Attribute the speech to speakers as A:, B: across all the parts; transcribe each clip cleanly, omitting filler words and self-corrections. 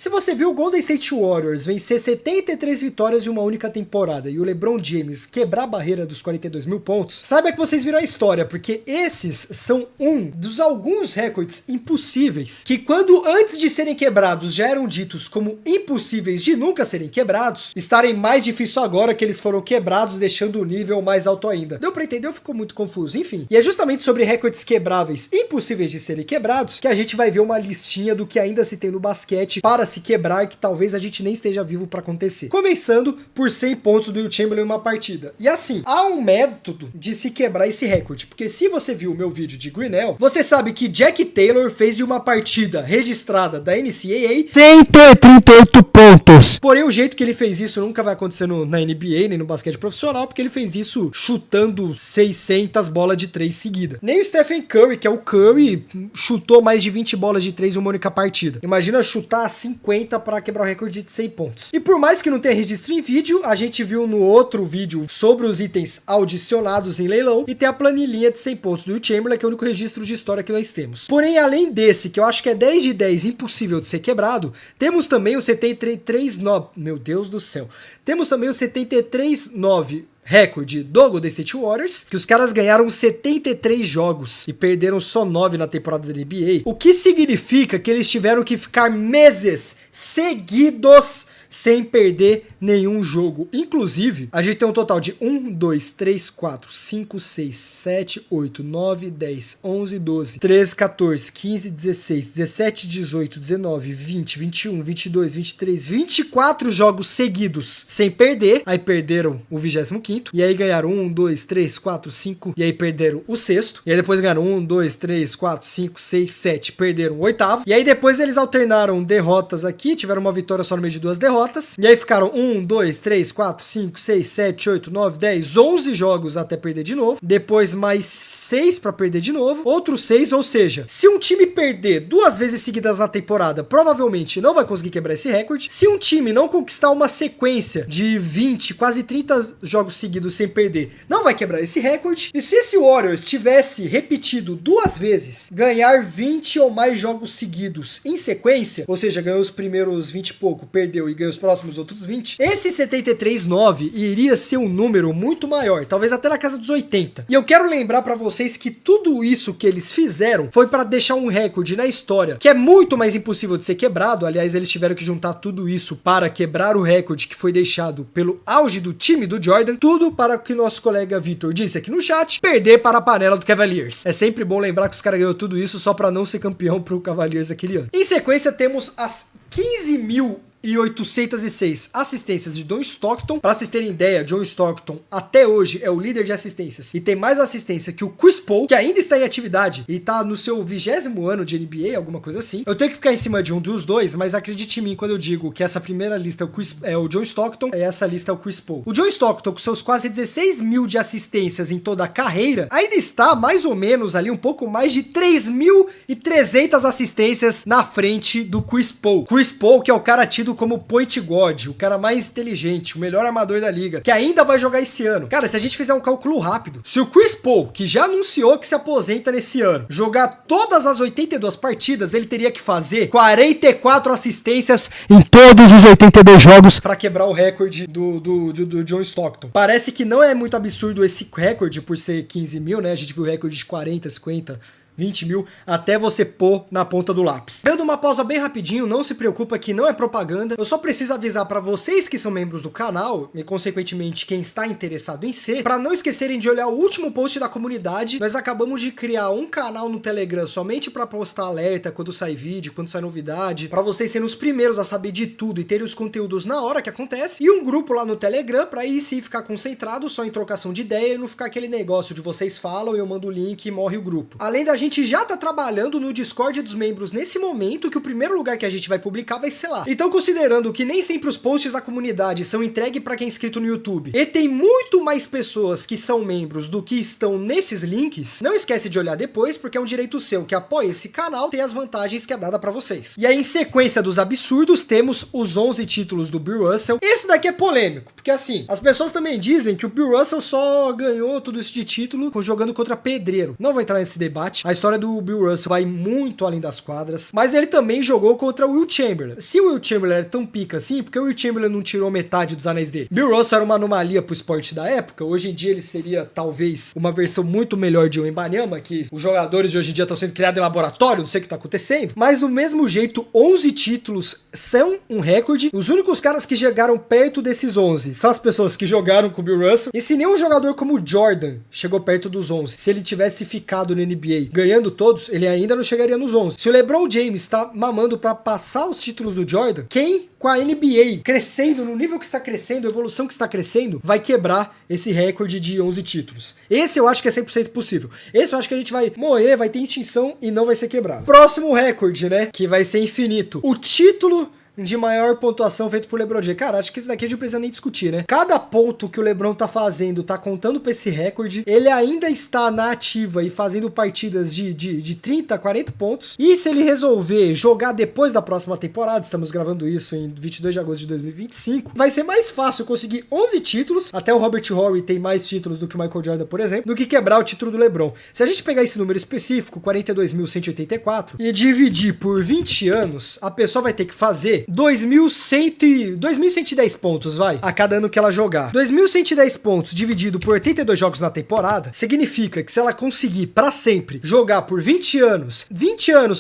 A: Se você viu o Golden State Warriors vencer 73 vitórias em uma única temporada e o LeBron James quebrar a barreira dos 42 mil pontos, saiba que vocês viram a história, porque esses são um dos alguns recordes impossíveis que, quando antes de serem quebrados já eram ditos como impossíveis de nunca serem quebrados, estarem mais difícil agora que eles foram quebrados, deixando o nível mais alto ainda. Deu pra entender ou ficou muito confuso? Enfim. E é justamente sobre recordes quebráveis impossíveis de serem quebrados que a gente vai ver uma listinha do que ainda se tem no basquete para se quebrar, que talvez a gente nem esteja vivo para acontecer. Começando por 100 pontos do Will Chamberlain em uma partida. E assim, há um método de se quebrar esse recorde, porque se você viu o meu vídeo de Grinnell, você sabe que Jack Taylor fez em uma partida registrada da NCAA 138 pontos. Porém, o jeito que ele fez isso nunca vai acontecer na NBA, nem no basquete profissional, porque ele fez isso chutando 600 bolas de 3 seguida. Nem o Stephen Curry, que é o Curry, chutou mais de 20 bolas de 3 em uma única partida. Imagina chutar 50 para quebrar o recorde de 100 pontos. E por mais que não tenha registro em vídeo, a gente viu no outro vídeo sobre os itens audicionados em leilão e tem a planilhinha de 100 pontos do Will Chamberlain, que é o único registro de história que nós temos. Porém, além desse, que eu acho que é 10 de 10 impossível de ser quebrado, temos também o 73-9. Meu Deus do céu. Temos também o 73-9 recorde do Golden State Warriors, que os caras ganharam 73 jogos e perderam só 9 na temporada da NBA, o que significa que eles tiveram que ficar meses seguidos sem perder nenhum jogo. Inclusive, a gente tem um total de 1, 2, 3, 4, 5, 6, 7, 8, 9, 10, 11, 12, 13, 14, 15, 16, 17, 18, 19, 20, 21, 22, 23, 24 jogos seguidos sem perder. Aí perderam o 25º. E aí ganharam 1, 2, 3, 4, 5. E aí perderam o 6º. E aí depois ganharam 1, 2, 3, 4, 5, 6, 7. Perderam o 8º. E aí depois eles alternaram derrotas aqui. Tiveram uma vitória só no meio de 2 derrotas. E aí ficaram 1, 2, 3, 4, 5, 6, 7, 8, 9, 10, 11 jogos até perder de novo. Depois mais 6 pra perder de novo. Outros 6, ou seja, se um time perder 2 vezes seguidas na temporada, provavelmente não vai conseguir quebrar esse recorde. Se um time não conquistar uma sequência de 20, quase 30 jogos seguidos sem perder, não vai quebrar esse recorde. E se esse Warriors tivesse repetido 2 vezes, ganhar 20 ou mais jogos seguidos em sequência, ou seja, ganhou os primeiros 20 e pouco, perdeu e ganhou os próximos outros 20, esse 73-9 iria ser um número muito maior, talvez até na casa dos 80. E eu quero lembrar pra vocês que tudo isso que eles fizeram foi pra deixar um recorde na história, que é muito mais impossível de ser quebrado. Aliás, eles tiveram que juntar tudo isso para quebrar o recorde que foi deixado pelo auge do time do Jordan, tudo para o que nosso colega Vitor disse aqui no chat, perder para a panela do Cavaliers. É sempre bom lembrar que os caras ganhou tudo isso só pra não ser campeão pro Cavaliers aquele ano. Em sequência, temos as 15.806 assistências de John Stockton. Para vocês terem ideia, John Stockton até hoje é o líder de assistências e tem mais assistência que o Chris Paul, que ainda está em atividade e tá no seu 20º ano de NBA, alguma coisa assim. Eu tenho que ficar em cima de um dos dois, mas acredite em mim quando eu digo que essa primeira lista é o John Stockton e essa lista é o Chris Paul. O John Stockton, com seus quase 16 mil de assistências em toda a carreira, ainda está mais ou menos ali um pouco mais de 3.300 assistências na frente do Chris Paul. Chris Paul, que é o cara tido como point guard, o cara mais inteligente, o melhor armador da liga, que ainda vai jogar esse ano. Cara, se a gente fizer um cálculo rápido, se o Chris Paul, que já anunciou que se aposenta nesse ano, jogar todas as 82 partidas, ele teria que fazer 44 assistências em todos os 82 jogos para quebrar o recorde do John Stockton. Parece que não é muito absurdo esse recorde por ser 15 mil, né? A gente viu recorde de 40, 50... 20 mil, até você pôr na ponta do lápis. Dando uma pausa bem rapidinho, não se preocupa que não é propaganda, eu só preciso avisar para vocês que são membros do canal, e consequentemente quem está interessado em ser, para não esquecerem de olhar o último post da comunidade. Nós acabamos de criar um canal no Telegram somente para postar alerta quando sai vídeo, quando sai novidade, para vocês serem os primeiros a saber de tudo e terem os conteúdos na hora que acontece, e um grupo lá no Telegram para aí sim ficar concentrado só em trocação de ideia e não ficar aquele negócio de vocês falam e eu mando o link e morre o grupo. Além da gente já tá trabalhando no Discord dos membros nesse momento, que o primeiro lugar que a gente vai publicar vai ser lá. Então, considerando que nem sempre os posts da comunidade são entregues para quem é inscrito no YouTube, e tem muito mais pessoas que são membros do que estão nesses links, não esquece de olhar depois, porque é um direito seu que apoia esse canal, tem as vantagens que é dada para vocês. E aí, em sequência dos absurdos, temos os 11 títulos do Bill Russell. Esse daqui é polêmico, porque assim, as pessoas também dizem que o Bill Russell só ganhou tudo isso de título jogando contra pedreiro. Não vou entrar nesse debate, a história do Bill Russell vai muito além das quadras, mas ele também jogou contra o Will Chamberlain. Se o Will Chamberlain era tão pica assim, porque o Will Chamberlain não tirou metade dos anéis dele? Bill Russell era uma anomalia pro esporte da época, hoje em dia ele seria talvez uma versão muito melhor de Wembanyama, que os jogadores de hoje em dia estão sendo criados em laboratório, não sei o que tá acontecendo, mas do mesmo jeito, 11 títulos são um recorde. Os únicos caras que chegaram perto desses 11 são as pessoas que jogaram com o Bill Russell, e se nenhum jogador como o Jordan chegou perto dos 11, se ele tivesse ficado no NBA ganhando todos, ele ainda não chegaria nos 11. Se o LeBron James tá mamando pra passar os títulos do Jordan, quem com a NBA crescendo no nível que está crescendo, a evolução que está crescendo, vai quebrar esse recorde de 11 títulos? Esse eu acho que é 100% possível. Esse eu acho que a gente vai morrer, vai ter extinção e não vai ser quebrado. Próximo recorde, né? Que vai ser infinito. O título de maior pontuação feito por LeBron James. Cara, acho que isso daqui a gente não precisa nem discutir, né? Cada ponto que o LeBron tá fazendo, tá contando pra esse recorde, ele ainda está na ativa e fazendo partidas de 30, 40 pontos. E se ele resolver jogar depois da próxima temporada, estamos gravando isso em 22 de agosto de 2025, vai ser mais fácil conseguir 11 títulos, até o Robert Horry tem mais títulos do que o Michael Jordan, por exemplo, do que quebrar o título do LeBron. Se a gente pegar esse número específico, 42.184, e dividir por 20 anos, a pessoa vai ter que fazer 2.110 pontos, vai, a cada ano que ela jogar. 2.110 pontos dividido por 82 jogos na temporada, significa que se ela conseguir pra sempre jogar por 20 anos,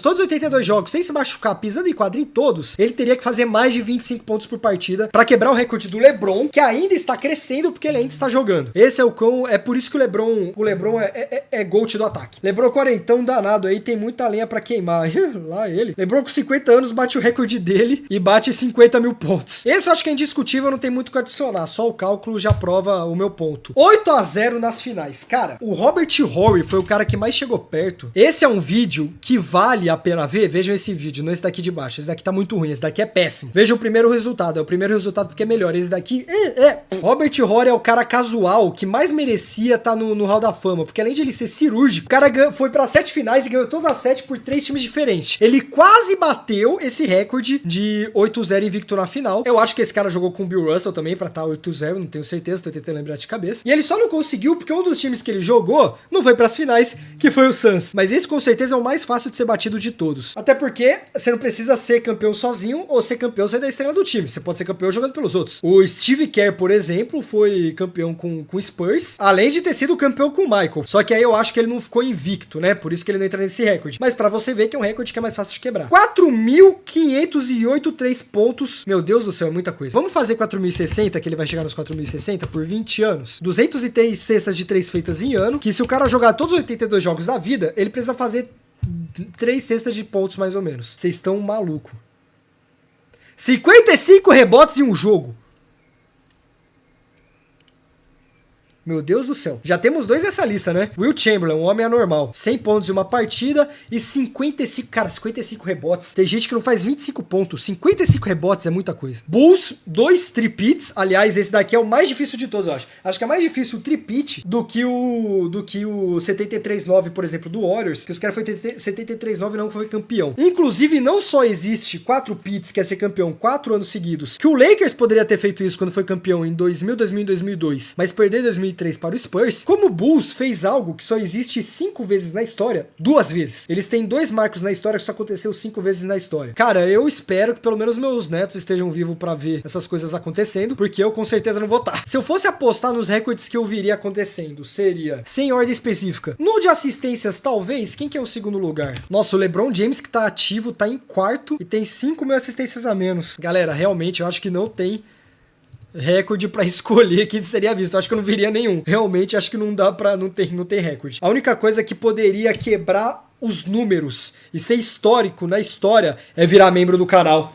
A: todos os 82 jogos, sem se machucar, pisando em quadra em todos, ele teria que fazer mais de 25 pontos por partida pra quebrar o recorde do LeBron, que ainda está crescendo porque ele ainda está jogando. Esse é o cão, é por isso que o LeBron é GOAT do ataque. LeBron quarentão danado aí, tem muita lenha pra queimar. Lá ele. LeBron com 50 anos bate o recorde dele e bate 50 mil pontos. Esse eu acho que é indiscutível, não tem muito o que adicionar, só o cálculo já prova o meu ponto. 8-0 nas finais. Cara, o Robert Horry foi o cara que mais chegou perto. Esse é um vídeo que vale a pena ver. Vejam esse vídeo, não esse daqui de baixo. Esse daqui tá muito ruim, esse daqui é péssimo. Vejam o primeiro resultado, é o primeiro resultado porque é melhor. Esse daqui Robert Horry é o cara casual que mais merecia estar no Hall da Fama, porque além de ele ser cirúrgico, o cara foi pra 7 finais e ganhou todas as 7 por 3 times diferentes. Ele quase bateu esse recorde de 8-0 invicto na final. Eu acho que esse cara jogou com o Bill Russell também pra estar 8-0, não tenho certeza, tô tentando lembrar de cabeça. E ele só não conseguiu porque um dos times que ele jogou não foi pras finais, que foi o Suns. Mas esse com certeza é o mais fácil de ser batido de todos. Até porque você não precisa ser campeão sozinho ou ser campeão sendo a estrela do time. Você pode ser campeão jogando pelos outros. O Steve Kerr, por exemplo, foi campeão com o Spurs, além de ter sido campeão com o Michael. Só que aí eu acho que ele não ficou invicto, né? Por isso que ele não entra nesse recorde. Mas pra você ver que é um recorde que é mais fácil de quebrar. 4.508 3 pontos. Meu Deus do céu, é muita coisa. Vamos fazer 4.060, que ele vai chegar nos 4.060 por 20 anos. 203 cestas de 3 feitas em ano, que se o cara jogar todos os 82 jogos da vida, ele precisa fazer 3 cestas de pontos mais ou menos. Vocês estão maluco. 55 rebotes em um jogo. Meu Deus do céu. Já temos 2 nessa lista, né? Will Chamberlain, um homem anormal. 100 pontos em uma partida e 55... Cara, 55 rebotes. Tem gente que não faz 25 pontos. 55 rebotes é muita coisa. Bulls, 2 tripits. Aliás, esse daqui é o mais difícil de todos, eu acho. Acho que é mais difícil o tripit do que o 73-9, por exemplo, do Warriors. Que os caras foi 73-9 e não foi campeão. Inclusive, não só existe 4 pits, que é ser campeão 4 anos seguidos, que o Lakers poderia ter feito isso quando foi campeão em 2000, 2000 e 2002, mas perder em 2003 para o Spurs, como o Bulls fez algo que só existe 5 vezes na história, 2 vezes. Eles têm 2 marcos na história que só aconteceu 5 vezes na história. Cara, eu espero que pelo menos meus netos estejam vivos pra ver essas coisas acontecendo, porque eu com certeza não vou estar. Se eu fosse apostar nos recordes que eu viria acontecendo, seria, sem ordem específica, no de assistências, talvez, quem que é o segundo lugar? Nossa, o LeBron James, que tá ativo, tá em quarto e tem 5.000 assistências a menos. Galera, realmente, eu acho que não tem recorde pra escolher que seria visto. Eu acho que eu não viria nenhum. Realmente, acho que não dá pra... Não tem recorde. A única coisa que poderia quebrar os números e ser histórico na história é virar membro do canal.